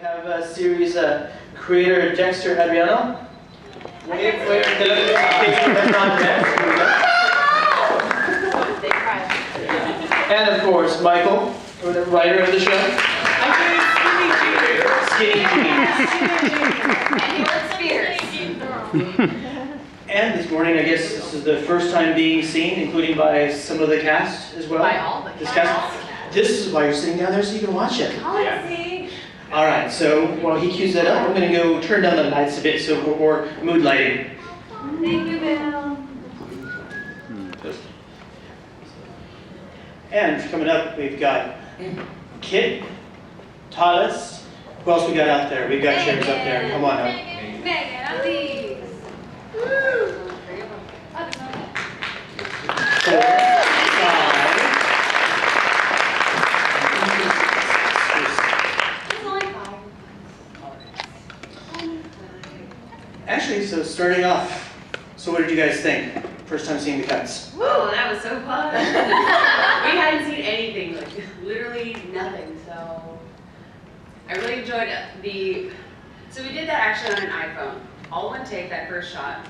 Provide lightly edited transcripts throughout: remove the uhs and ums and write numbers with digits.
we have series creator Dexter Adriano. And of course, Michael, the writer of the show. Skinny jeans. And this morning, I guess this is the first time being seen, including by some of the cast as well. By all the cast. This is why you're sitting down there, so you can watch it. Come and see. All right, so while he cues that up, I'm going to go turn down the lights a bit, so for mood lighting. Thank you, Bill. And coming up, we've got Kit, Talis. Who else we got out there? We've got chairs up there. Come on up. Megan, please. Actually, so starting off, so what did you guys think? First time seeing the cuts? Woo, that was so fun. We hadn't seen anything, like literally nothing, so I really enjoyed so we did that actually on an iPhone. All one take, that first shot,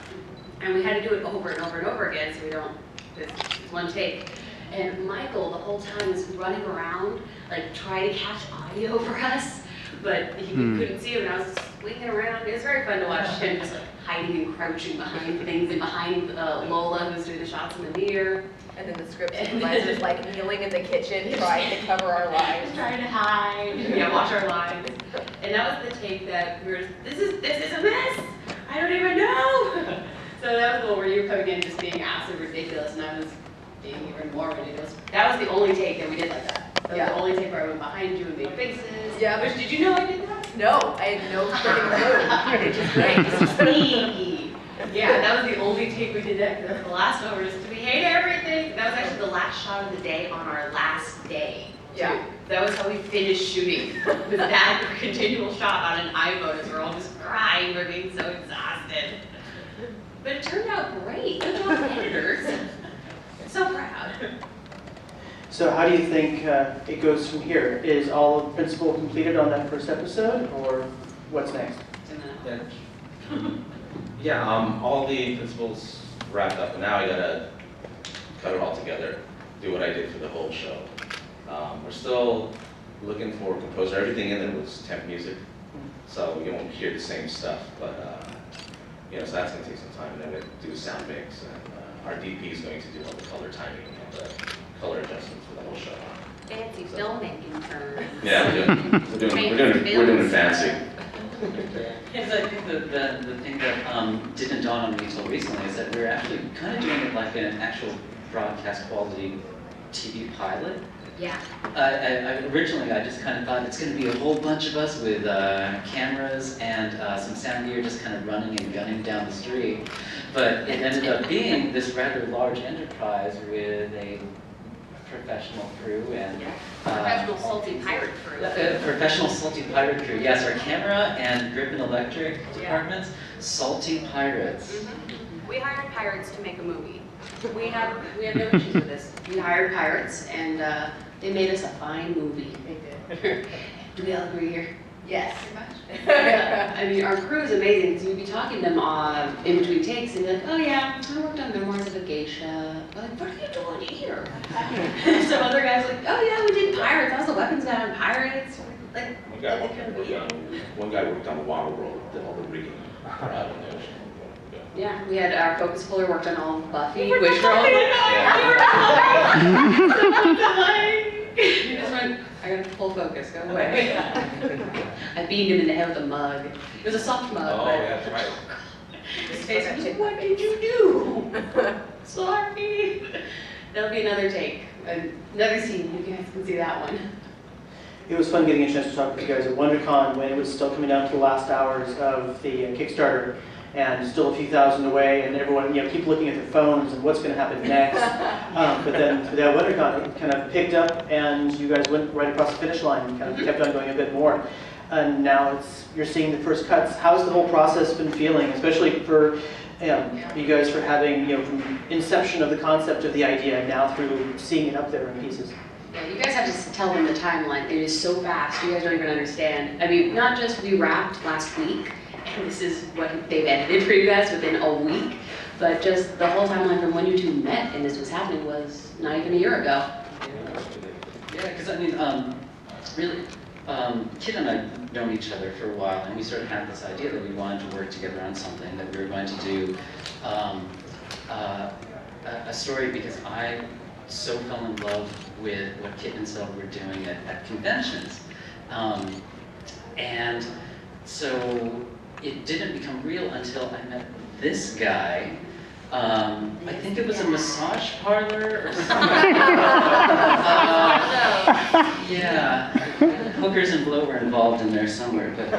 and we had to do it over and over and over again so we don't, it's one take. And Michael, the whole time, was running around, like trying to catch audio for us, but he couldn't see him, and I was swinging around. It was very fun to watch him just like hiding and crouching behind things, and behind Lola, who's doing the shots in the mirror. And then the script supervisor's like kneeling in the kitchen trying to cover our lives. Trying to hide, yeah, watch our lives. And that was the take that we were, this is a mess! I don't even know! So that was the one where you were coming in just being absolutely ridiculous, and I was being even more ridiculous. That was the only take that we did like that. That was the only take where I went behind you and made faces. Yeah. Which, did you know I did that? No, I had no freaking clue. Which is great. This is sneaky. Yeah, that was the only take we did that. The last one was, we hate everything. That was actually the last shot of the day on our last day. Yeah. That was how we finished shooting. With that continual shot on an iPhone as we're all just crying, we're being so exhausted. But it turned out great. Good job, editors. So proud. So how do you think it goes from here? Is all of principle completed on that first episode, or what's next? Yeah, all the principles wrapped up, and now I gotta cut it all together, do what I did for the whole show. We're still looking for a composer. Everything in there was temp music, so you won't hear the same stuff, but so that's gonna take some time, and then we do sound mix, and our DP is going to do all the color timing and the color adjustments for the whole show. Fancy filmmaking terms. Yeah, we're doing it fancy. Yes, I think the thing that didn't dawn on me until recently is that we're actually kind of doing it like an actual broadcast quality TV pilot. Yeah. Originally, I just kind of thought it's going to be a whole bunch of us with cameras and some sound gear just kind of running and gunning down the street. But it ended up being this rather large enterprise with a professional crew and professional salty pirate crew. Professional salty pirate crew. Yes, our camera and grip and electric departments, salty pirates. Mm-hmm. We hired pirates to make a movie. We have no issues with this. We hired pirates, and they made us a fine movie. They did. Do we all agree here? Yes. Pretty much. Yeah. I mean, our crew is amazing because you'd be talking to them in between takes and be like, oh yeah, I worked on Memoirs of a Geisha. I'm like, what are you doing here? Some other guys like, oh yeah, we did Pirates. I was the weapons guy on Pirates. Like, One guy worked on the water world, did all the rigging out in the ocean. yeah, we had our focus puller worked on all of Buffy, We Wish Girl. You just went, I got full focus, go away. I beamed him in the head with a mug. It was a soft mug, Oh, but yeah, that's right. his face was like, what did you do? Sorry. That'll be another take, another scene. You guys can see that one. It was fun getting a chance to talk with you guys at WonderCon when it was still coming down to the last hours of the Kickstarter, and still a few thousand away, and everyone, keep looking at their phones and what's going to happen next. But then through that WonderCon, it kind of picked up, and you guys went right across the finish line and kind of kept on going a bit more. And now you're seeing the first cuts. How's the whole process been feeling, especially for you guys for having, from inception of the concept of the idea now through seeing it up there in pieces? Yeah, you guys have to tell them the timeline. It is so fast. You guys don't even understand. I mean, not just we wrapped last week, and this is what they've edited for you guys within a week, but just the whole timeline from when you two met and this was happening was not even a year ago. Yeah, because I mean, really, Kit and I have known each other for a while, and we sort of had this idea that we wanted to work together on something, that we were going to do a story, because I so fell in love with what Kit and Sel were doing at conventions. And so it didn't become real until I met this guy. I think it was a massage parlor or something. Yeah, hookers and blow were involved in there somewhere, but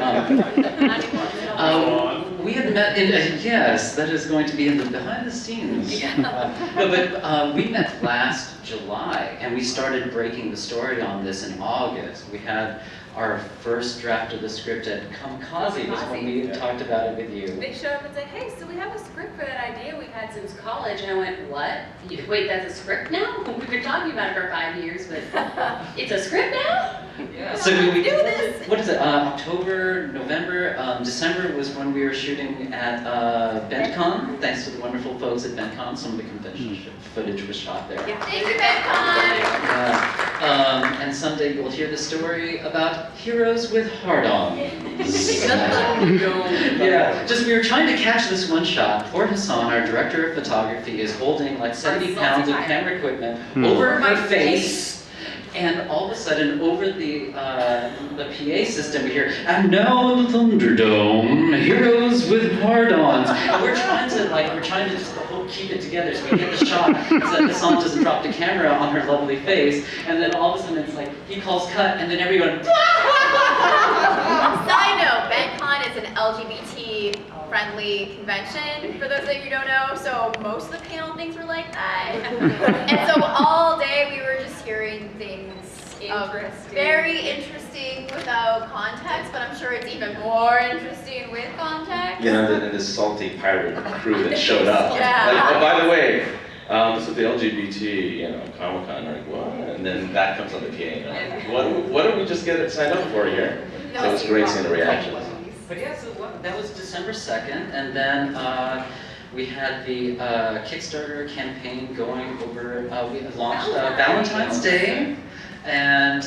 we had met in, yes, that is going to be in the behind the scenes. No, but we met last July, and we started breaking the story on this in August. We had our first draft of the script at Kamikaze, was when we talked about it with you. They showed up and said, hey, so we have a script for that idea we've had since college. And I went, what? Wait, that's a script now? We've been talking about it for 5 years, but it's a script now? Yeah, so we do this. What is it, October, November, December was when we were shooting at BentCon, thanks to the wonderful folks at BentCon. Some of the convention footage was shot there. Yeah. Thank you, BentCon! And someday you'll hear the story about heroes with hard-ons. Yeah, just we were trying to catch this one shot. Poor Hassan, our director of photography, is holding like 70 pounds of camera equipment over her face. And all of a sudden, over the PA system, we hear, and now in the Thunderdome, heroes with hard-ons. And we're trying to just keep it together so we get the shot so that the song doesn't drop the camera on her lovely face. And then all of a sudden, it's like, he calls cut, and then everyone, Side note, BentCon is an LGBT-friendly convention, for those of you who don't know, so most of the panel things were like that. And so all day we were just hearing things very interesting without context, but I'm sure it's even more interesting with context. You know, and this salty pirate crew that showed up. Yeah. Like, oh, by the way, this is the LGBT, Comic-Con, like, what? And then that comes on the PA, and like, what did we just get signed up for here? So it was great seeing the reactions. But yeah, so that was December 2nd, and then we had the Kickstarter campaign going over, we launched Valentine's Day, and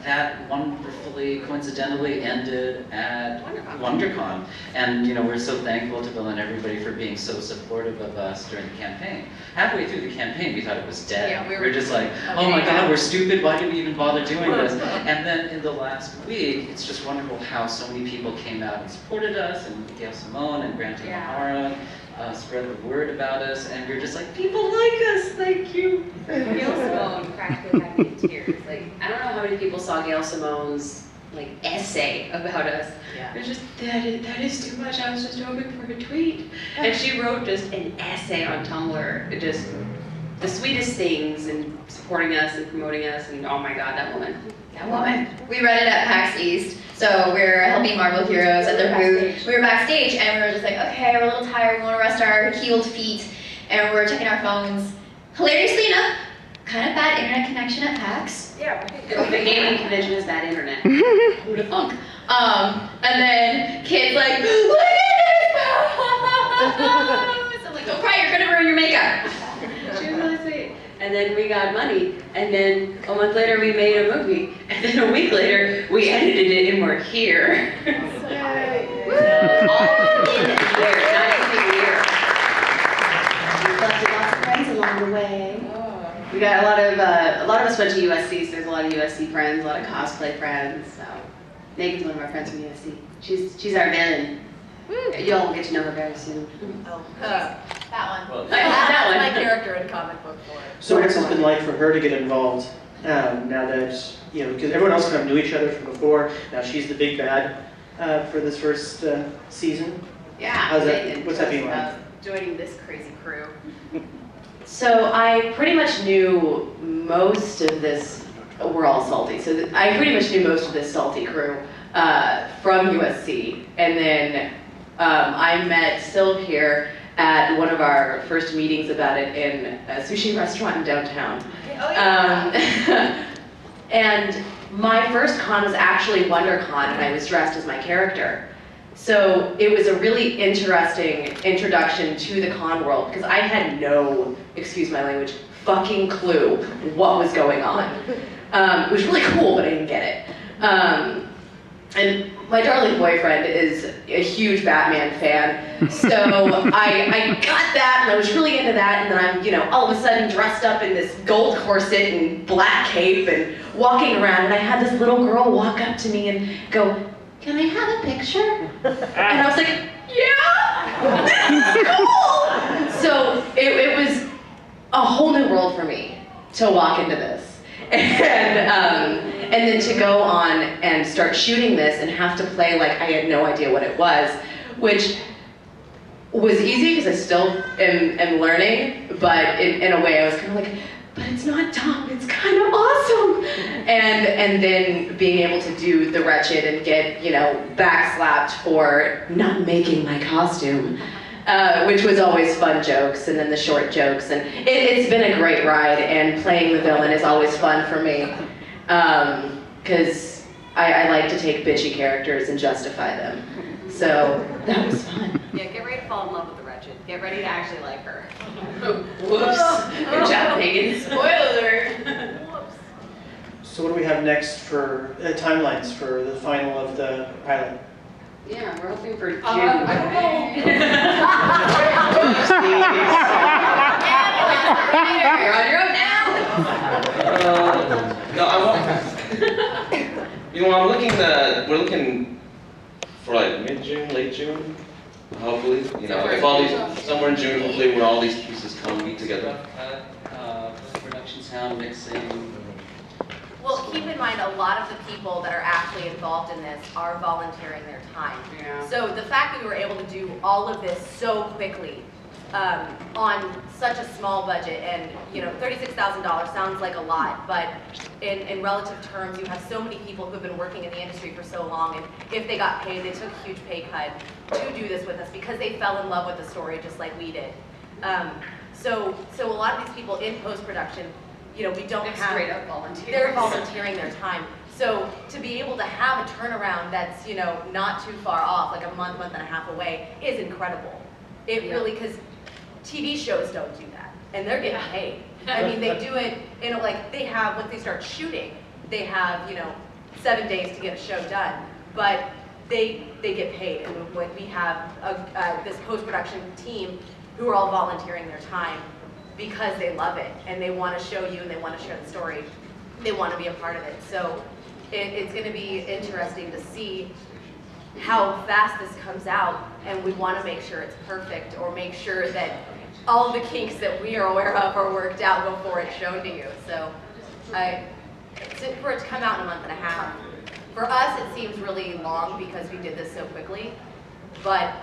that wonderfully, coincidentally ended at WonderCon. And we're so thankful to Bill and everybody for being so supportive of us during the campaign. Halfway through the campaign, we thought it was dead. Yeah, we were just like, oh my God, we're stupid, why did we even bother doing this? And then in the last week, it's just wonderful how so many people came out and supported us, and Gail Simone and Grant O'Hara spread the word about us, and we're just like, people like us, thank you. Gail Simone practically had me in tears. Like, I don't know how many people saw Gail Simone's essay about us. Yeah. It was just, that is too much. I was just hoping for a tweet. And she wrote just an essay on Tumblr. It just, the sweetest things, and supporting us and promoting us, and oh my God, that woman. That woman. We read it at PAX East, so we're helping Marvel Heroes at their booth. We were backstage, and we were just like, okay, we're a little tired, we want to rest our healed feet, and we're checking our phones. Hilariously enough, kind of bad internet connection at PAX. Yeah, the gaming convention is bad internet. Who'd have thunk? And then kids like, look at this! I'm like, don't cry, you're gonna ruin your makeup. She was really sweet. And then we got money, and then a month later we made a movie, and then a week later we edited it and we're here. All in there, not even a year. We collected lots of friends along the way. We got a lot of us went to USC, so there's a lot of USC friends, a lot of cosplay friends. So Megan's one of our friends from USC. She's our villain. Y'all will get to know her very soon. Oh, that one. Well, that one. My character in comic book form. So what's it been like for her to get involved now that, because everyone else kind of knew each other from before, now she's the big bad for this first season? Yeah. What's that being like? Joining this crazy crew. So I pretty much knew most of this, we're all salty, so I pretty much knew most of this salty crew from USC, and then I met Sylv here, at one of our first meetings about it in a sushi restaurant in downtown. Oh, yeah. And my first con was actually WonderCon, and I was dressed as my character. So it was a really interesting introduction to the con world, because I had no, excuse my language, fucking clue what was going on. It was really cool, but I didn't get it. And my darling boyfriend is a huge Batman fan, so I got that, and I was really into that, and then I'm, you know, all of a sudden dressed up in this gold corset and black cape and walking around, and I had this little girl walk up to me and go, "Can I have a picture?" And I was like, "Yeah, this is cool!" So it was a whole new world for me to walk into this. And then to go on and start shooting this and have to play like I had no idea what it was, which was easy because I still am learning, but in a way I was kind of like, but it's not dumb, it's kind of awesome. And then being able to do the wretched and get, you know, backslapped for not making my costume. Which was always fun jokes, and then the short jokes, and it's been a great ride, and playing the villain is always fun for me, because I like to take bitchy characters and justify them, so that was fun. Yeah, get ready to fall in love with the wretched. Get ready to actually like her. Whoops. Good job, Megan. Spoiler. Whoops. So what do we have next for timelines for the final of the pilot? Yeah, we're hoping for June. I don't know. You're on your own now. No, I want. You know, we're looking for like mid-June, late June, hopefully. You know, if all these somewhere in June, hopefully, when all these pieces come together. Production, sound mixing. Well, keep in mind, a lot of the people that are actually involved in this are volunteering their time. Yeah. So the fact that we were able to do all of this so quickly on such a small budget, and you know, $36,000 sounds like a lot, but in relative terms, you have so many people who've been working in the industry for so long, and if they got paid, they took a huge pay cut to do this with us because they fell in love with the story just like we did. So a lot of these people in post-production, you know, we don't have, straight up volunteers. they're volunteering their time. So to be able to have a turnaround that's, you know, not too far off, like a month and a half away, is incredible. It really, because TV shows don't do that, and they're getting paid. I mean, they do it, you know, like they have, once they start shooting, they have, you know, 7 days to get a show done, but they get paid. And when we have this post-production team who are all volunteering their time, because they love it and they want to show you and they want to share the story. They want to be a part of it. So it's going to be interesting to see how fast this comes out, and we want to make sure it's perfect, or make sure that all the kinks that we are aware of are worked out before it's shown to you. So for it to come out in a month and a half, for us it seems really long because we did this so quickly, but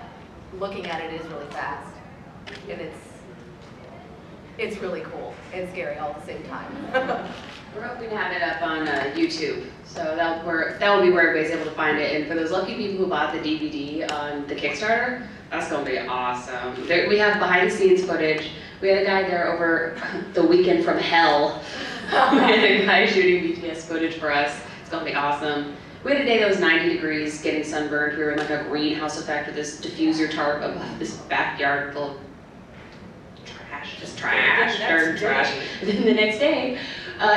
looking at it is really fast, and it's really cool and scary all at the same time. We're hoping to have it up on YouTube, so that will be where everybody's able to find it. And for those lucky people who bought the DVD on the Kickstarter, that's going to be awesome. We have behind-the-scenes footage. We had a guy there over the weekend from hell. We had a guy shooting BTS footage for us. It's going to be awesome. We had a day that was 90 degrees, getting sunburned. We were in like a greenhouse effect with this diffuser tarp above this backyard full of trash, just trash, dirt trash. And then the next day,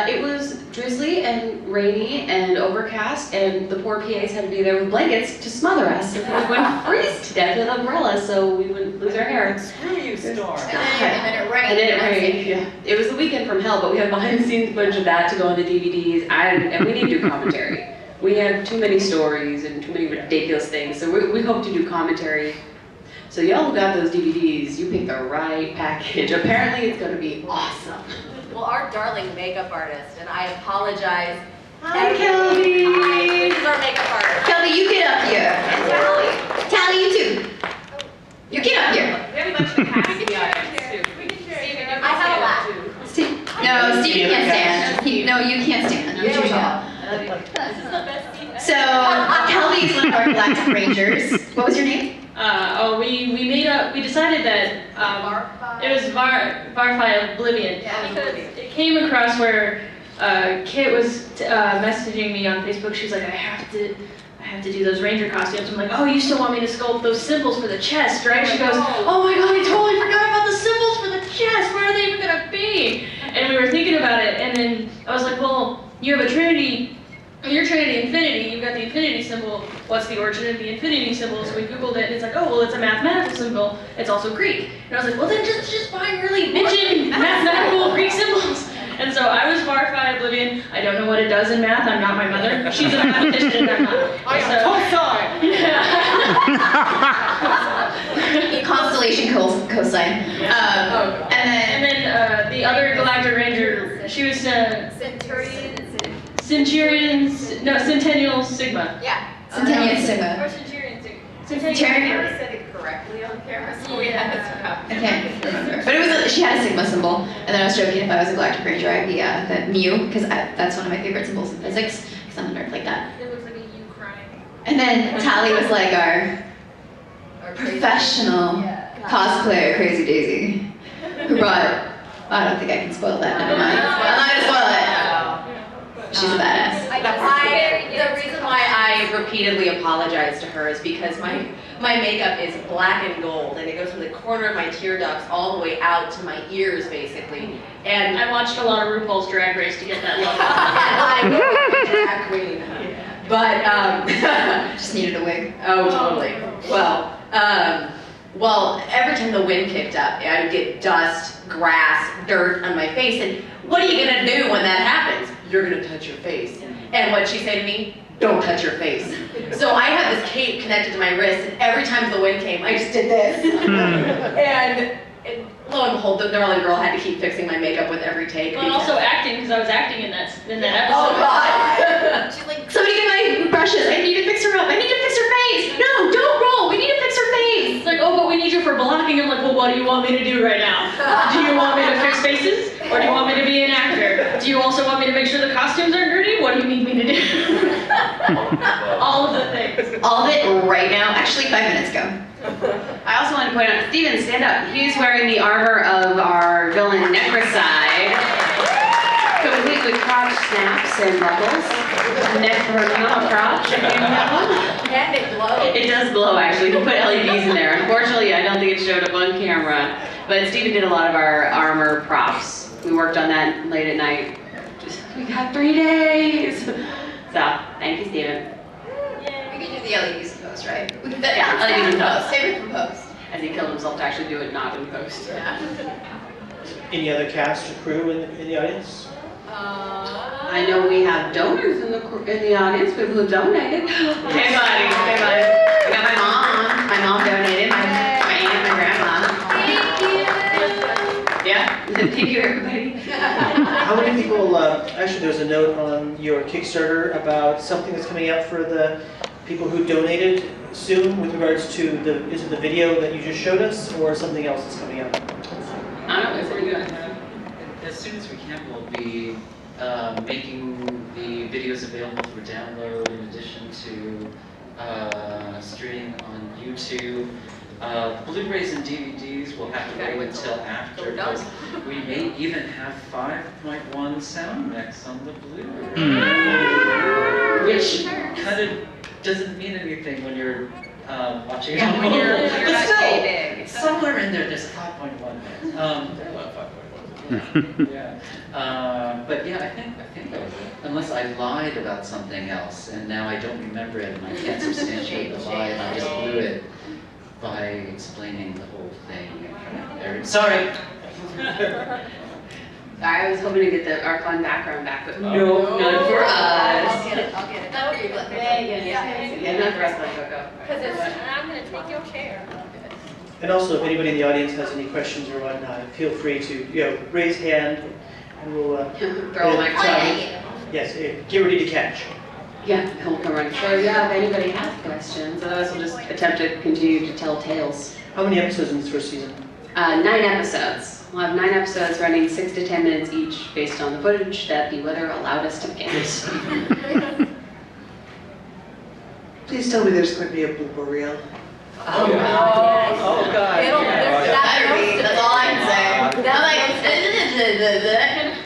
it was drizzly and rainy and overcast, and the poor PAs had to be there with blankets to smother us so we wouldn't freeze to death with umbrellas so we wouldn't lose our hair. Screw you, Storm. And then it rained. And then it rained, yeah. It was the weekend from hell, but we have behind the scenes footage of that to go on the DVDs, and we need to do commentary. We have too many stories and too many ridiculous things, so we hope to do commentary. So y'all who got those DVDs, you picked the right package. Apparently it's gonna be awesome. Well, our darling makeup artist, and I apologize. Hi, Kelby. Hi, this is our makeup artist. Kelby, you get up here. And Tally. Tally, you too. You get up here. We have a bunch of cats in the audience too. I have a laugh. No, Steve can't stand. No, you can't stand. You're too tall. This is the best scene. So, Kelby is one of our Galactic Rangers. What was your name? We decided that it was Varfy Oblivion, because it came across where Kit was messaging me on Facebook. She was like, I have to do those ranger costumes. I'm like, oh, you still want me to sculpt those symbols for the chest, right? She goes, oh my god, I totally forgot about the symbols for the chest. Where are they even gonna be? And we were thinking about it, and then I was like, well, you have a Trinity. Your Trinity Infinity, you've got the Infinity symbol. What's the origin of the Infinity symbol? So we Googled it, and it's like, oh, well, it's a mathematical symbol. It's also Greek. And I was like, well, then just find really bitchin' mathematical Greek symbols. And so I was Varfy Oblivion. I don't know what it does in math. I'm not my mother. She's a mathematician, I'm not. I am Yeah. Constellation cosine. And then the other Galactic Ranger, she was Centennial Sigma. Yeah. Centennial Sigma. Or Centurion Sigma. Centurion. said it correctly on camera, so we had to I can't remember. But it was she had a Sigma symbol, and then I was joking if I was a Galactic Ranger, I'd be the Mu, because that's one of my favorite symbols in physics, because I'm a nerd like that. It looks like a U crying. And then Tally was like our professional cosplayer, Crazy Daisy, who brought. I don't think I can spoil that. Never mind. I'm not gonna spoil it. She's a badass. The reason why I repeatedly apologize to her is because my makeup is black and gold, and it goes from the corner of my tear ducts all the way out to my ears, basically. And I watched a lot of RuPaul's Drag Race to get that look. I'm a drag queen. But Just needed a wig. oh, totally. Well, every time the wind kicked up, I would get dust, grass, dirt on my face, and what are you gonna do when that happens? You're gonna touch your face. And what'd she say to me? Don't touch your face. So I had this cape connected to my wrist, and every time the wind came, I just did this. and lo and behold, the darling girl had to keep fixing my makeup with every take. But also acting, because I was acting in that episode. Oh God! She's like, somebody get my brushes. I need to fix her up. I need to fix her face. No, don't roll. We need to fix her face. It's like, oh, but we need you for blocking. I'm like, well, what do you want me to do right now? Do you want me to fix faces? Or do you want me to be an actor? Do you also want me to make sure the costumes aren't dirty? What do you need me to do? All of the things. All of it right now. Actually, 5 minutes ago. I also want to point out, Steven, stand up. He's wearing the armor of our villain Necrocide, complete with crotch snaps and buckles. Necro crotch, if you know. And it glows. It does glow, actually. We put LEDs in there. Unfortunately, I don't think it showed up on camera. But Steven did a lot of our armor props. We worked on that late at night. We got 3 days. So, thank you, Steven. We could do the LEDs in post, right? We could Yeah, LEDs in post. Save it for post. As he killed himself to actually do it not in post. Yeah. Any other cast or crew in the audience? I know we have donors in the audience, people who donated. Hey buddy, hey buddy. We got my mom. My mom donated. My aunt, my grandma. Thank you. Yeah. Thank you, everybody. How many people, actually there's a note on your Kickstarter about something that's coming out for the people who donated soon with regards to is it the video that you just showed us or something else that's coming out? I don't know, it's pretty good. As soon as we can, we'll be making the videos available for download in addition to streaming on YouTube. Blu-rays and DVDs will have to wait until after, because we may even have 5.1 sound mix on the Blu-ray. Which kind of doesn't mean anything when you're watching it on when you're but not still, dating. somewhere in there, there's a 5.1 mix. Yeah. But yeah, I think unless I lied about something else, and now I don't remember it, and I can't substantiate the lie, and I just blew it by explaining the whole thing. Sorry. I was hoping to get our fun background back, but no, none for us. I'll get it. That would be good. Yeah, none for us, like Coco. And I'm going to take your chair. And also, if anybody in the audience has any questions or whatnot, feel free to raise hand, and we'll Throw a microphone. Yes, get ready to catch. Yeah, he'll come running. So yeah, if anybody has questions, otherwise we'll just attempt to continue to tell tales. How many episodes in this first season? 9 episodes. We'll have 9 episodes running 6 to 10 minutes each based on the footage that the weather allowed us to get. Please tell me there's going to be a blooper reel. Oh, yeah. God. Oh, God. That better be, that's all I can say. I'm like,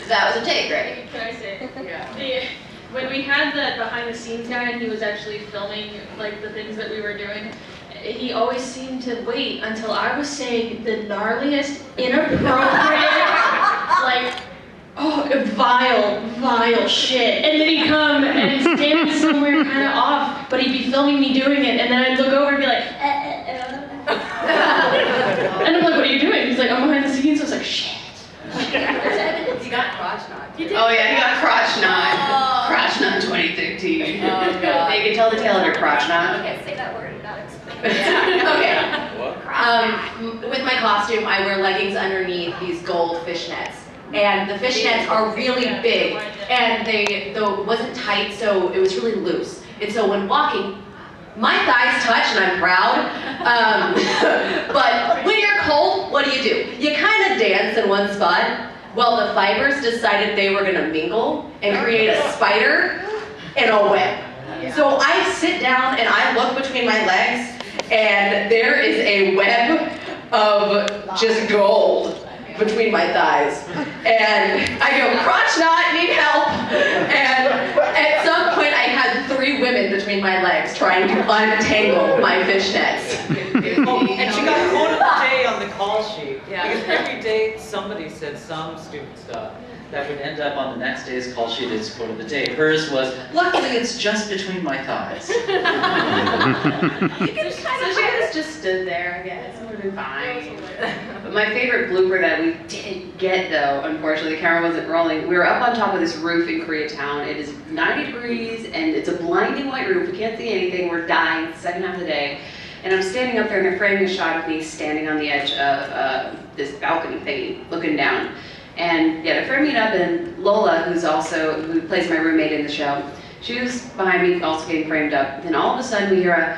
that was a take, right? Can I say? Yeah. When we had the behind the scenes guy and he was actually filming like the things that we were doing, he always seemed to wait until I was saying the gnarliest, inappropriate, like, vile shit. And then he'd come and stand somewhere kind of off, but he'd be filming me doing it, and then I'd look over and be like, and I'm like, what are you doing? He's like, I'm behind the scenes. I was like, shit. He got crotch knocked. Oh yeah, he got crotch knot. Crotch knot 2013. Oh, God. You can tell the tale of your crotch knot. Okay, say that word and not explain Okay. What? With my costume, I wear leggings underneath these gold fishnets. And the fishnets are really big. And though it wasn't tight, so it was really loose. And so when walking, my thighs touch and I'm proud. But when you're cold, what do? You kind of dance in one spot. Well, the fibers decided they were gonna mingle and create a spider and a web. So I sit down and I look between my legs and there is a web of just gold between my thighs. And I go, crotch knot, need help. And at some point I had 3 women between my legs trying to untangle my fishnets. Oh, and she got quote of the day on the call sheet. Yeah. Because every day somebody said some stupid stuff. That would end up on the next day's call sheet as quote of the day. Hers was, luckily it's just between my thighs. So she kind of just stood there, I guess. It would have been fine. But my favorite blooper that we didn't get, though, unfortunately, the camera wasn't rolling. We were up on top of this roof in Koreatown. It is 90 degrees, and it's a blinding white roof. We can't see anything. We're dying. It's the second half of the day. And I'm standing up there, and they're framing a shot of me standing on the edge of this balcony thingy, looking down. And yeah, they're framing it up, and Lola, who plays my roommate in the show, she was behind me, also getting framed up. Then all of a sudden we hear a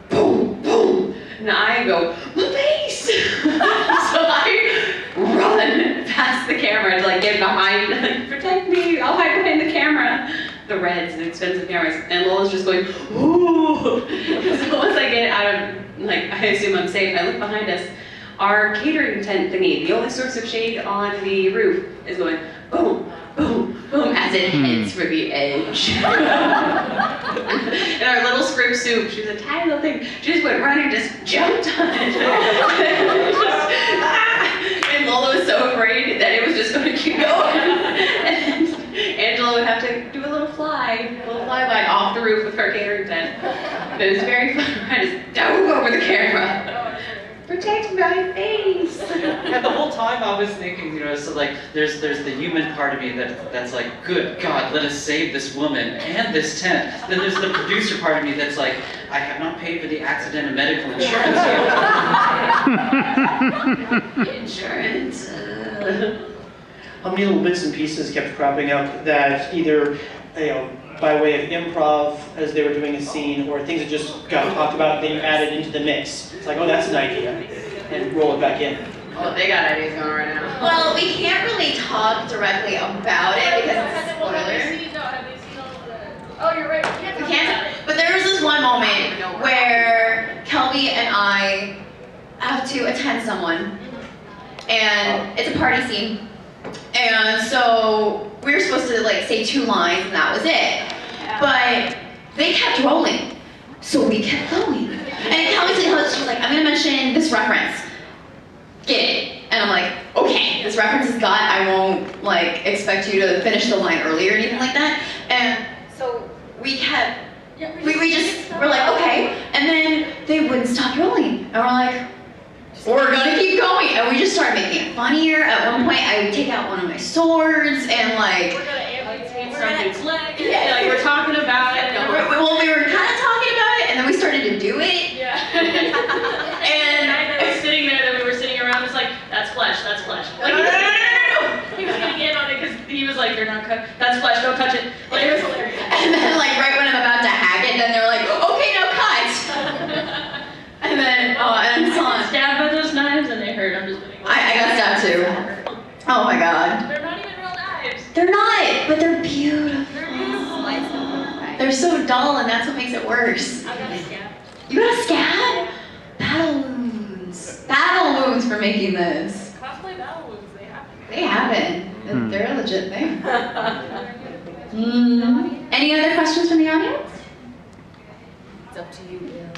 boom, boom, and I go, my face! So I run past the camera to like get behind, like, protect me, I'll hide behind the camera. The Reds, the expensive cameras, and Lola's just going, ooh. So once I get out of, like, I assume I'm safe, I look behind us. Our catering tent thingy, the only source of shade on the roof, is going boom, boom, boom as it hits for the edge. And our little scrimp soup, she's a tiny little thing, she just went running, just jumped on it. And Lola was so afraid that it was just going to keep going. And Angela would have to do a little flyby off the roof with her catering tent. But it was very fun. I just dove over the camera. Protect my face! And the whole time I was thinking, so like, there's the human part of me that's like, good God, let us save this woman and this tent. Then there's the producer part of me that's like, I have not paid for the accidental medical insurance yet. Insurance. How many little bits and pieces kept cropping up that either, by way of improv as they were doing a scene, or things that just got talked about and then you added into the mix? It's like, oh, that's an idea, and roll it back in. Oh, they got ideas going right now. Well, we can't really talk directly about it because it's a spoiler. Have they seen all the... Oh, you're right. We can't, but there was this one moment where Kelby and I have to attend someone, and it's a party scene. And so we were supposed to like say 2 lines and that was it. But they kept rolling. So we kept going. And Kelly said, she was like, I'm gonna mention this reference. Get it. And I'm like, okay, this reference is got, I won't like expect you to finish the line earlier or anything like that. And so we kept, we just were like, okay. And then they wouldn't stop rolling. And we're like, we're gonna keep going, and we just started making it funnier. At one point, I would take out one of my swords and like. We're gonna amputate something's leg. Yeah, like we're talking about it. Well, we were kind of talking about it, and then we started to do it. Yeah. And I was sitting there, that we were sitting around. It's like that's flesh, that's flesh. Like, no. He was getting in on it because he was like, "You're not cut. That's flesh. Don't touch it." Like it was hilarious. And then, like right when I'm about to hack it, then they're like, "Okay, now cut." And then, and so on. Stabbed by those knives and they hurt. I'm just kidding. I got stabbed too. Oh my god. They're not even real knives. They're not, but they're beautiful. They're beautiful. They're so dull, and that's what makes it worse. I got a scab. You got a scab? moves, battle moves for making this. Cosplay battle moves, they happen. They haven't. They're a legit thing. Any other questions from the audience? It's up to you, Bill.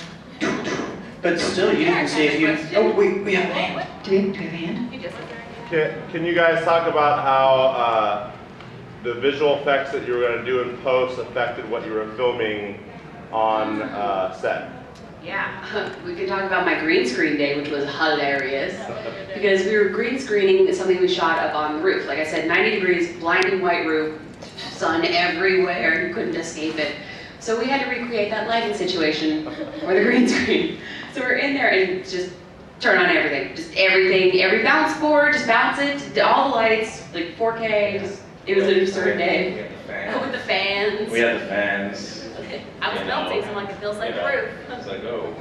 But still, you didn't say if you. Oh, wait, we have a hand. Do we have a hand? You just Can you guys talk about how the visual effects that you were going to do in post affected what you were filming on set? Yeah, we could talk about my green screen day, which was hilarious. Because we were green screening something we shot up on the roof. Like I said, 90 degrees, blinding white roof, sun everywhere, you couldn't escape it. So we had to recreate that lighting situation for the green screen. So we're in there and just turn on everything. Just everything, every bounce board, just bounce it, all the lights, like 4K, just, it was an absurd day. With the fans. We had the fans. I was melting, so I'm like, it feels like the roof. It's like, oh.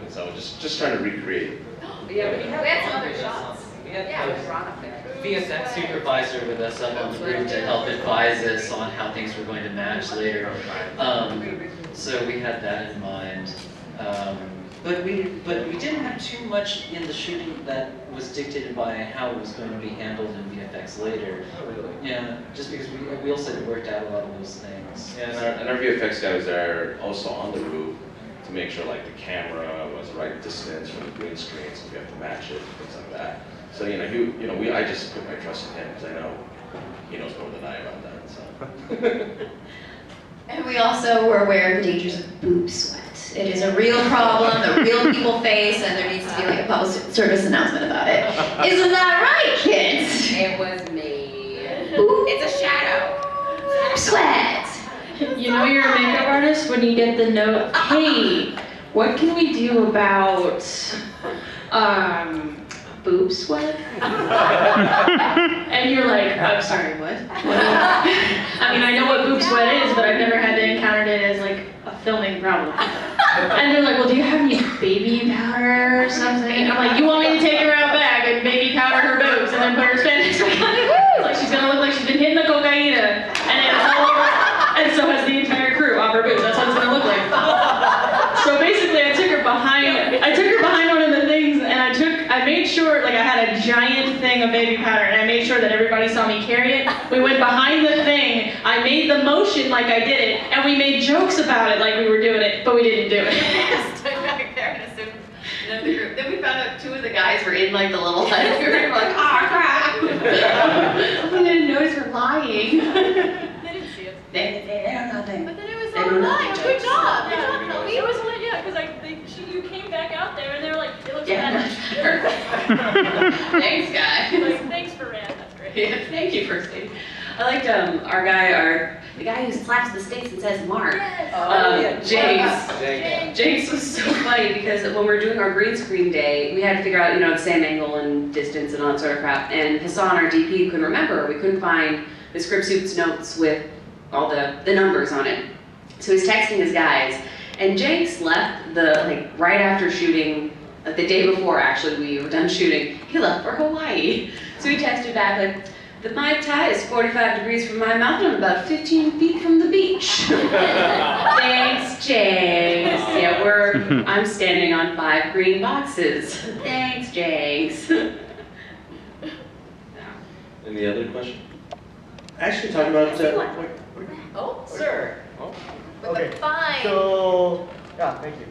And so just trying to recreate. Yeah, We had some other shots. We had Yeah, the we were on up there. VFX Supervisor with us up on the roof to help advise us on how things were going to match later. So we had that in mind. But we didn't have too much in the shooting that was dictated by how it was going to be handled in VFX later. Yeah, just because we also had worked out a lot of those things. Yeah, and our VFX guys are also on the roof to make sure like the camera was the right distance from the green screen, so we have to match it, things like that. So I just put my trust in him because I know he knows more than I about that. So. And we also were aware of the dangers of boob sweat. It is a real problem that real people face, and there needs to be like a public service announcement about it. Isn't that right, kids? It was me. It's a shadow. Boob sweat. You know you're a makeup artist when you get the note, hey, what can we do about, boob sweat? And you're like, I'm sorry, what? I mean, I know what boob sweat is, but I've never had to encounter it as like a filming problem. And they're like, well, do you have any baby powder or something? And I'm like, you want me to take her out back and baby powder her boobs and then put her Spanish? Like she's gonna look like she's been hitting the cocaina, and it's all over, and so has the entire crew off her boobs. That's what it's gonna look like. So basically, I took her behind one of the things, and I made sure, like I had a giant thing of baby powder, and I made sure that everybody saw me carry it. We went behind the thing, I made the motion like I did it, and we made jokes about it like we were doing it, but we didn't do it. Just stood back there and assumed none of the group. Then we found out 2 of the guys were in like the little hut. We were like, ah, crap. We didn't notice we're lying. They didn't see us. They don't know things. But then it was They all don't know nice. the Good jokes. job. Good Yeah, job, Chloe. it was lit, yeah, because you came back out there and they were like, it looks Yeah, better. Thanks, guys. Like, thanks for Rand, that's great. Yeah, thank you for saying. I liked the guy who slaps the sticks and says Mark. Yes. James was so funny because when we were doing our green screen day, we had to figure out, the same angle and distance and all that sort of crap. And Hassan, our DP, couldn't remember. We couldn't find the script suits notes with all the numbers on it. So he's texting his guys, and Jenks left right after shooting, the day before actually we were done shooting, he left for Hawaii. So he texted back like, the Mai Tai is 45 degrees from my mouth and I'm about 15 feet from the beach. Thanks, Jenks. Yeah, I'm standing on 5 green boxes. Thanks, Jenks. Any other question? Actually, talking about. Oh, Sir. with Okay, the fine. So, yeah, thank you.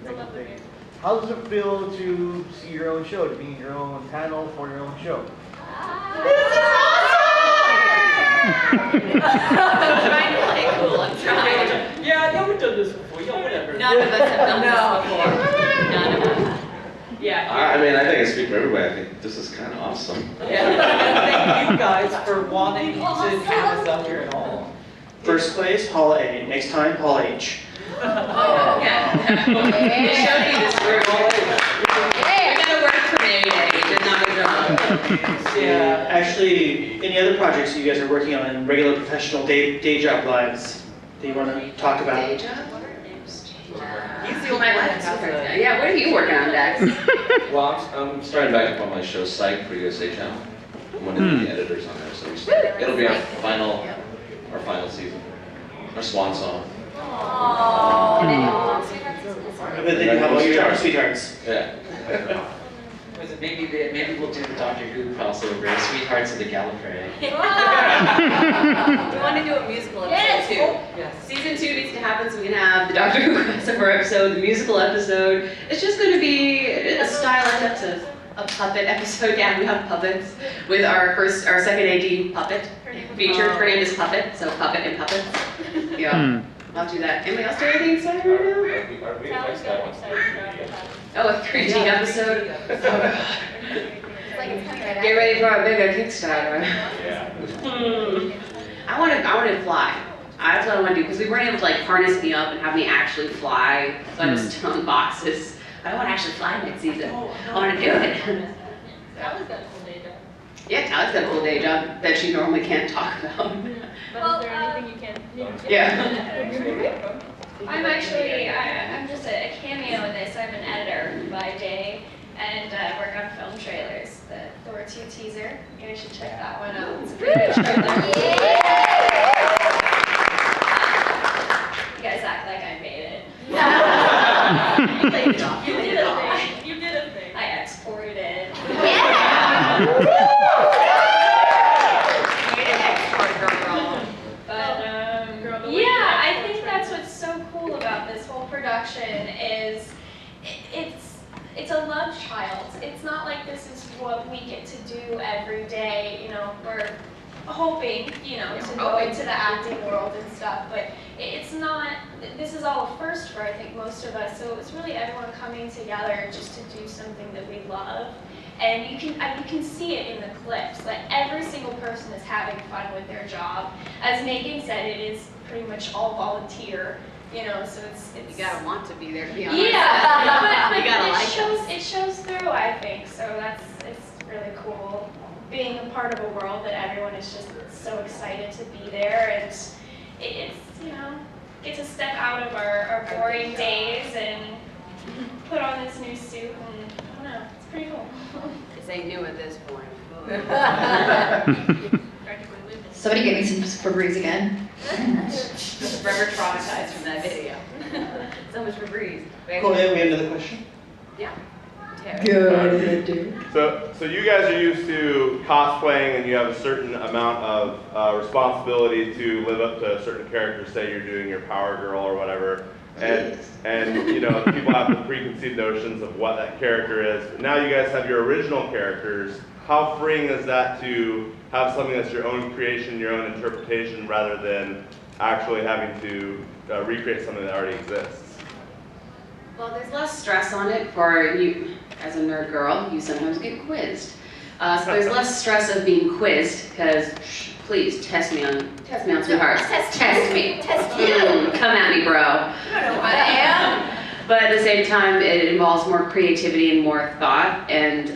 How does it feel to see your own show, to be in your own panel for your own show? I'm trying to play cool. I'm trying. Yeah, yeah, we've done this before. Yeah, whatever. None of us have done this before. None of us. Yeah. I mean, I think I speak for everybody. I think this is kind of awesome. Thank you guys for wanting to have us out here at all. First place, Hall A. Next time, Hall H. Yeah. They showed me this room. I gotta work for May Day. Did not a job. Yeah. Actually, any other projects that you guys are working on in regular professional day job lives that you want to talk about? Day job? He's the only one that has a... Yeah, what are you working on, Dax? Well, I'm starting back up on my show, Psych, for USA Channel. I'm one of the editors on there, so it'll be our final season, our swan song. Aww. But then you have all your Sweethearts. Yeah. Was maybe we'll do the Doctor Who crossover, Sweethearts of the Gallifrey. We want to do a musical episode too. Yes. Season 2 needs to happen so we can have the Doctor Who crossover episode, the musical episode. It's just going to be a stylized episode, a puppet episode. Yeah, we have puppets with our second AD puppet featured. Her name is Puppet, so Puppet and Puppets. Yeah, I'll do that. Anybody else do anything exciting right now? Our VFX guy wants to do Oh, a 3D episode. It's like it's coming right Get ready for a bigger Kickstarter. Yeah. I want to fly. That's what I want to do because we weren't able to like harness me up and have me actually fly. So I'm just still in boxes. But I want to actually fly next season. I want to do it. Sally's got a cool day job. Yeah, Tally's got a cool day job that she normally can't talk about. But is there anything you can? Yeah. I'm actually, I'm just a cameo in this. I'm an editor by day and work on film trailers. The Thor 2 teaser. You guys should check that one out. It's a pretty good trailer. You guys act like I made it. You played it off. You did a thing. You did a thing. I exported it. But yeah, I think that's what's so cool about this whole production is it's a love child. It's not like this is what we get to do every day. You know, we're hoping, you know, to go into the acting world and stuff, but it's not, this is all a first for I think most of us, so it's really everyone coming together just to do something that we love. And you can see it in the clips, like every single person is having fun with their job. As Megan said, it is pretty much all volunteer, you know, so it's You gotta want to be there to be honest. yeah, but You gotta like it shows through, I think, so it's really cool being a part of a world that everyone is just so excited to be there, and it's, you know, get to step out of our boring days and put on this new suit, and I don't know, it's pretty cool. This ain't new at this point. Somebody get me some Febreze again. Forever traumatized from that video. So much Febreze. Cool, we have another question? Yeah. Good, dude. So you guys are used to cosplaying, and you have a certain amount of responsibility to live up to a certain character. Say you're doing your Power Girl or whatever, and you know people have the preconceived notions of what that character is. But now you guys have your original characters. How freeing is that to have something that's your own creation, your own interpretation, rather than actually having to recreate something that already exists? Well, there's less stress on it for you. As a nerd girl, you sometimes get quizzed. So there's less stress of being quizzed, because please test me on Sweethearts. Test me. Test you. Come at me, bro. You don't know what I am. But at the same time, it involves more creativity and more thought and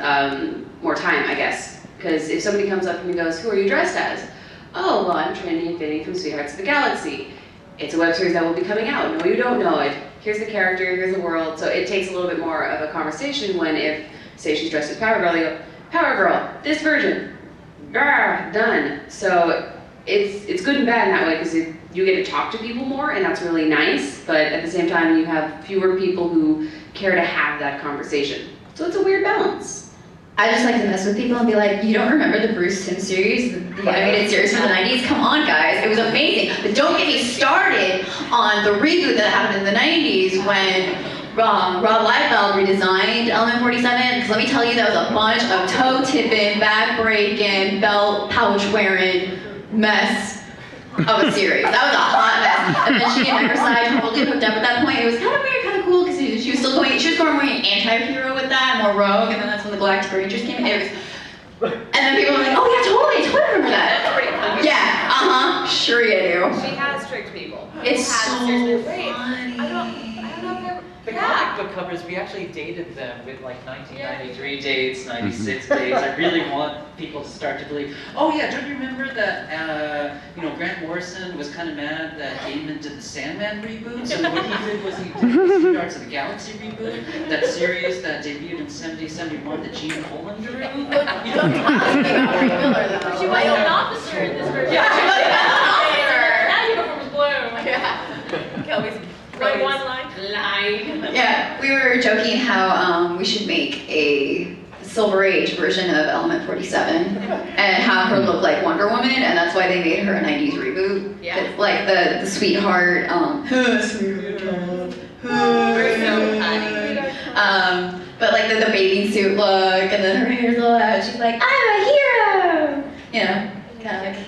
more time, I guess. Because if somebody comes up and goes, "Who are you dressed as?" "Oh, well, I'm Trinity Infinity from Sweethearts of the Galaxy. It's a web series that will be coming out. No, you don't know it. Here's the character, here's the world." So it takes a little bit more of a conversation when if, say she's dressed as Power Girl, you go, "Power Girl, this version." Grr, done. So it's good and bad in that way because you get to talk to people more and that's really nice, but at the same time you have fewer people who care to have that conversation. So it's a weird balance. I just like to mess with people and be like, you don't remember the Bruce Timm series, the animated series from the 90s? Come on, guys, it was amazing. But don't get me started on the reboot that happened in the 90s when Rob Liefeld redesigned Element 47. Because let me tell you, that was a bunch of toe-tipping, back-breaking, belt pouch-wearing mess of a series. That was a hot mess. And then she and Riverside totally hooked up at that point. It was kind of weird, kind of cool, because she was going more anti-hero with that, more rogue, and then that's when the Galactic Rangers came in. It was, and then people were like, "Oh yeah, totally remember that." That's pretty funny. Yeah, sure you do. She has tricked people. It's so Wait, funny. I don't know if The comic book covers, we actually dated them with like 93 dates, 96 dates. I really want people to start to believe, oh yeah, don't you remember that, Grant Morrison was kind of mad that Gaiman did the Sandman reboot? So what he did was he did the Sweethearts of the Galaxy reboot, that series that debuted in 70-71 that Gene Colan drew. You don't She was an officer in this version. Yeah, she was an officer. That uniform was blue. Yeah. Kelby's Like one line. line. Yeah, we were joking how we should make a Silver Age version of Element 47 and have her look like Wonder Woman, and that's why they made her a 90s reboot. Yeah. It's like the sweetheart, We're so funny. but like the bathing suit look, and then her hair's all out, she's like, I'm a hero! You know, kind of like.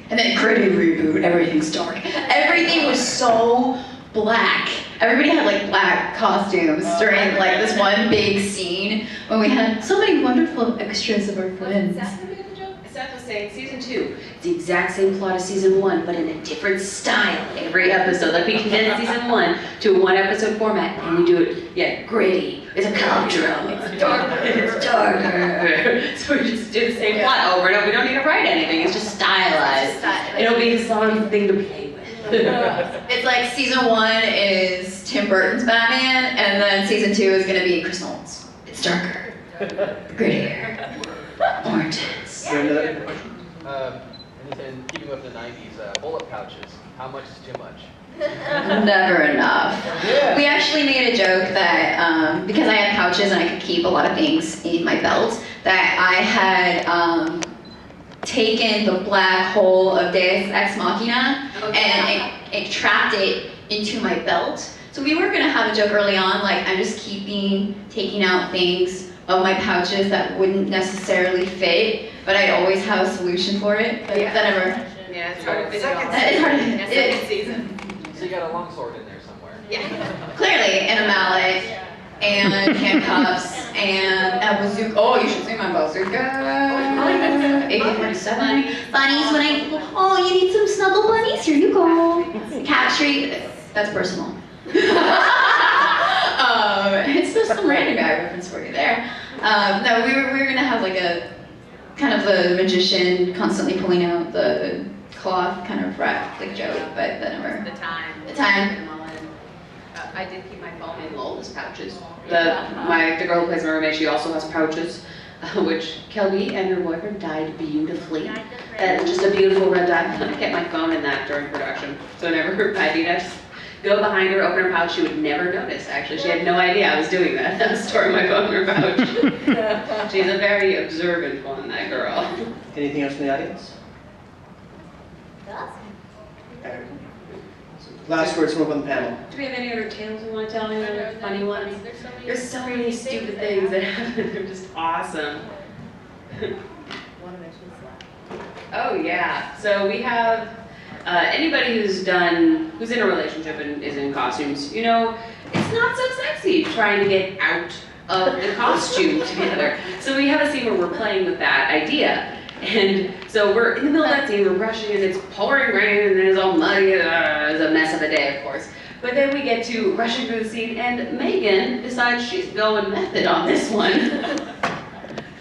And then Gritty reboot, everything's dark. Everything was so black. Everybody had like black costumes during like this one big scene when we had so many wonderful extras of our friends. Seth was saying season 2, it's the exact same plot as season 1, but in a different style every episode. Like we condense season 1 to a 1-episode format, and we do it, gritty. It's a cop drama. It's darker. It's darker. So we just do the same plot over and over. We don't need to write anything. It's just stylized. It'll be a fun thing to play with. It's like season 1 is Tim Burton's Batman, and then season 2 is gonna be Chris Nolan's. It's darker, grittier, more intense. And keeping with the 90s, bullet pouches. How much is too much? Never enough. Yeah. We actually made a joke that because I had pouches and I could keep a lot of things in my belt, that I had taken the black hole of Deus Ex Machina and it trapped it into my belt. So we were gonna have a joke early on, like I'm just taking out things of my pouches that wouldn't necessarily fit, but I'd always have a solution for it. But that never. Yeah, it's hard to fit it all. It's hard to Yeah, second season. So you got a longsword in there somewhere. Yeah. Clearly, and a mallet, and handcuffs, and a bazooka. Oh, you should see my bazooka. AK-47. Bunnies, oh, you need some snuggle bunnies? Here you go. Cat Street, that's personal. It's just some random guy reference for you there. No, we were gonna have like a kind of a magician constantly pulling out the cloth kind of rap like joke, but that never. The time. I did keep my phone in Lola's pouches. The girl who plays my roommate, she also has pouches, which Kelby and her boyfriend dyed beautifully. Just a beautiful red dye. I kept my phone in that during production, so whenever I did, I just go behind her, open her pouch. She would never notice. Actually, she had no idea I was doing that. I was storing my phone in her pouch. She's a very observant one, that girl. Anything else from the audience? Last words from up on the panel. Do we have any other tales we want to tell? Any other funny ones? There's so many stupid things that happen. They're just awesome. Oh yeah. So we have anybody who's in a relationship and is in costumes. You know, it's not so sexy trying to get out of the costume together. So we have a scene where we're playing with that idea. And so we're in the middle of that scene, we're rushing, and it's pouring rain, and it's all muddy, it's a mess of a day, of course. But then we get to rushing through the scene, and Megan decides she's going method on this one.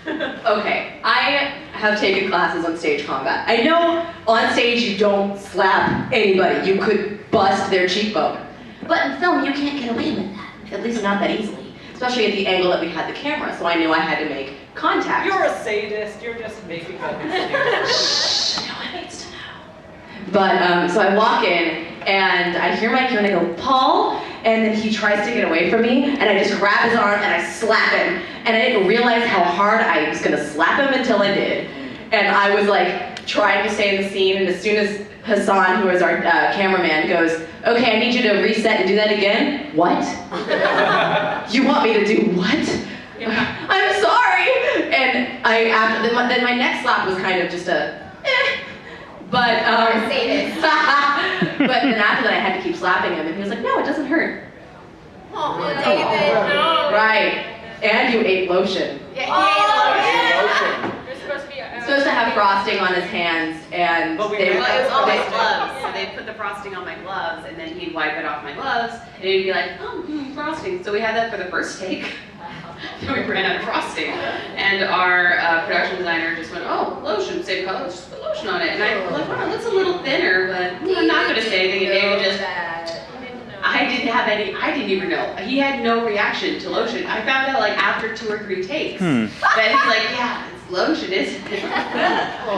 Okay, I have taken classes on stage combat. I know on stage you don't slap anybody, you could bust their cheekbone. But in film, you can't get away with that, at least not that easily. Especially at the angle that we had the camera, so I knew I had to make contact. You're a sadist. You're just making up excuses. Shh, no one needs to know. But, so I walk in, and I hear my cue, and I go, Paul, and then he tries to get away from me, and I just grab his arm, and I slap him. And I didn't realize how hard I was gonna slap him until I did. And I was like, trying to stay in the scene, and as soon as Hassan, who is our cameraman, goes, okay, I need you to reset and do that again. What? You want me to do what? I'm sorry. And then my next slap was kind of just a, but but then after that I had to keep slapping him, and he was like, no, it doesn't hurt. Oh, David, no. Right. And you ate lotion. Yeah, he ate lotion. Supposed to have frosting on his hands, and Well, it was on my gloves, so they'd put the frosting on my gloves, and then he'd wipe it off my gloves, and he'd be like, oh, frosting. So we had that for the first take. Then we ran out of frosting, and our production designer just went, oh, lotion, same color, let's just put lotion on it. And I was like, wow, it looks a little thinner, but I'm not going to say anything. And David just, I didn't even know. He had no reaction to lotion. I found out like after 2 or 3 takes. But he's like, yeah, it's lotion, isn't it?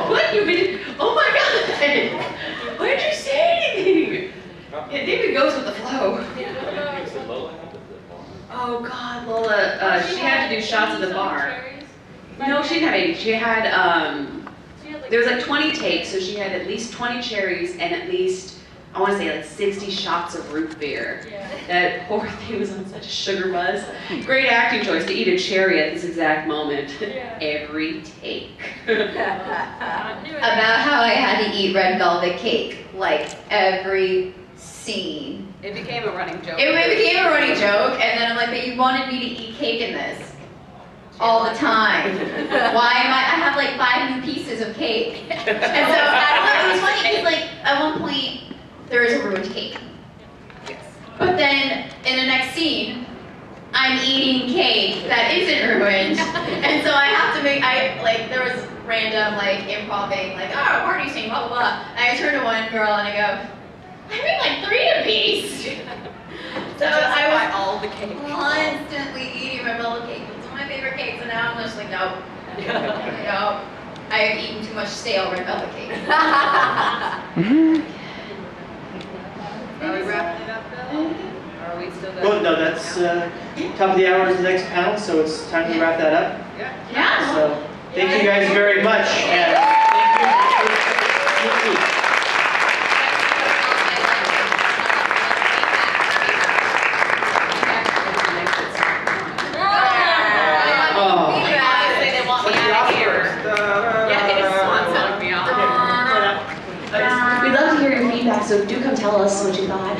What, you've been, oh my God, why did you say anything? Yeah, David goes with the flow. Oh God, Lola, she had to do shots at the bar. No, she didn't have 80. She had, there was like 20 takes, so she had at least 20 cherries and at least, I want to say like 60 shots of root beer. Yeah. That poor thing was on such a sugar buzz. Great acting choice to eat a cherry at this exact moment. Yeah. Every take. About how I had to eat red velvet cake, like every scene. It became a running joke. It became a running joke, and then I'm like, but you wanted me to eat cake in this all the time. Why am I have like 5 new pieces of cake? And so it was funny because like at one point there is a ruined cake. But then in the next scene, I'm eating cake that isn't ruined. And so I have to there was random like improv-ing, like, oh, party scene, blah, blah, blah. And I turn to one girl and I go, I made like 3 of these. So I was all the cake. constantly eating red velvet cake. It's one of my favorite cakes, and now I'm just like, nope. Nope. I have eaten too much stale red velvet cake. Are we wrapping it up, Bill? Or are we still there? Well, no, that's top of the hour is the next panel, so it's time to wrap that up. Yeah. So thank you guys very much. And thank you. We'd love to hear your feedback, so do come tell us what you thought.